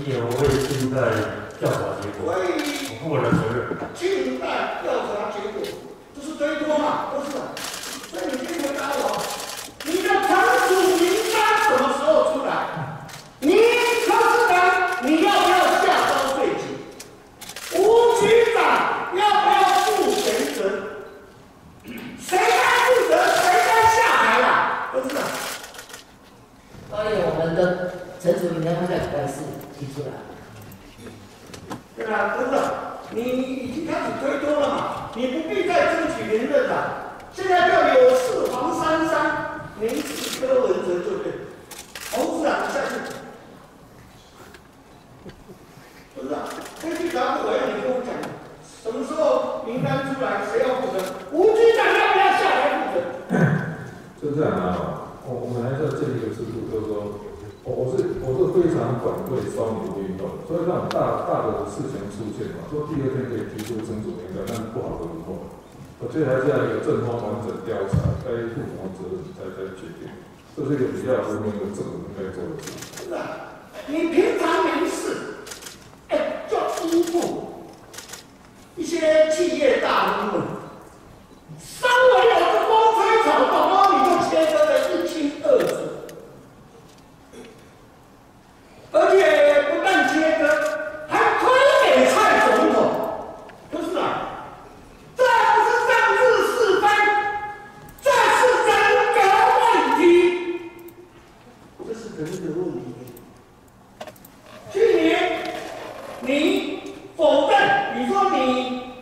一言，我会尽在调查结果，我负我的责任。尽在调查结果，这是推脱嘛？不是。所以你可以回答我，你的惩处名单什么时候出来？你柯市长，你要不要下交税金？吴局长要不要负全责？谁该负责？谁该下台啦？柯市长。所以我们的惩处名单会在礼拜四提出来。对啊，柯市长，你已经开始推脱了嘛？你不必再争取连任了。现在叫有事黄珊珊，没事柯文哲就对。洪市长下去。不是啊，根据答复委员，你跟我讲，什么时候名单出来，谁要负责？吴局长要不要下来负责？就这样啊，我们还是要建立一个制度，就是说，我是非常反对双赢运动，所以这种大的事情出现嘛，说第二天可以提出惩处名单，但是不好的运动，我觉得还是要一个正方完整调查，该负什么责任才决定，这是一个比较文明的政府应该做的事。是啊，你平常没事，就依附一些企业大亨们，稍微有个风吹草动，你就切割得一清二楚。而且不但切割，还推给蔡总统，不是啊？这不是政治是非，这是人格问题，这是人格问题。去年你否认，你说你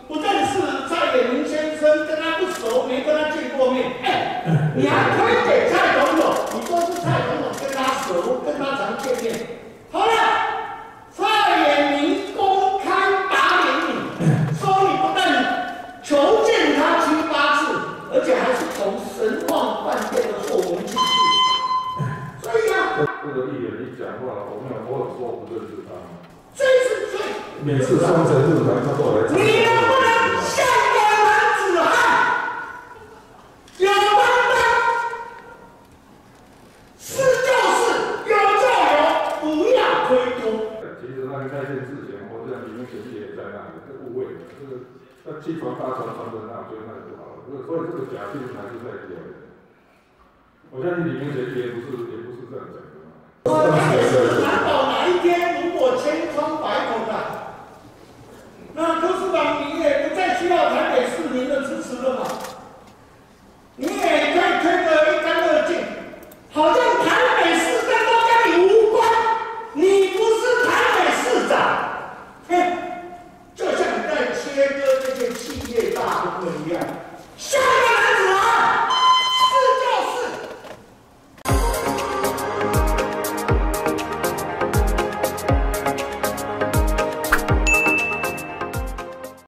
不认识蔡衍明先生，跟他不熟，没跟他见过面，你还推给蔡总统，你说是蔡总统跟他熟，跟他常见面。好了，蔡衍明公开打脸你，说你不但求见他7、8次，而且还是从神旺饭店的后门进去。所以啊，这个议员你讲话，我有说我不认识他吗？这是最每次双城日谈他都来讲。你能不能向我们指汉？有担当，是就是，有就有，不要推脱。其实那个开线之前，我这样里面学弟也在那里，这误会了，这个那7传8传传的那，我觉得那就不好了。所以这个假讯还是在丢的。我相信李明学弟也不是这样讲的。台北市难保哪一天如果千疮百孔了，那柯市长你也不再需要台北市民的支持了嘛？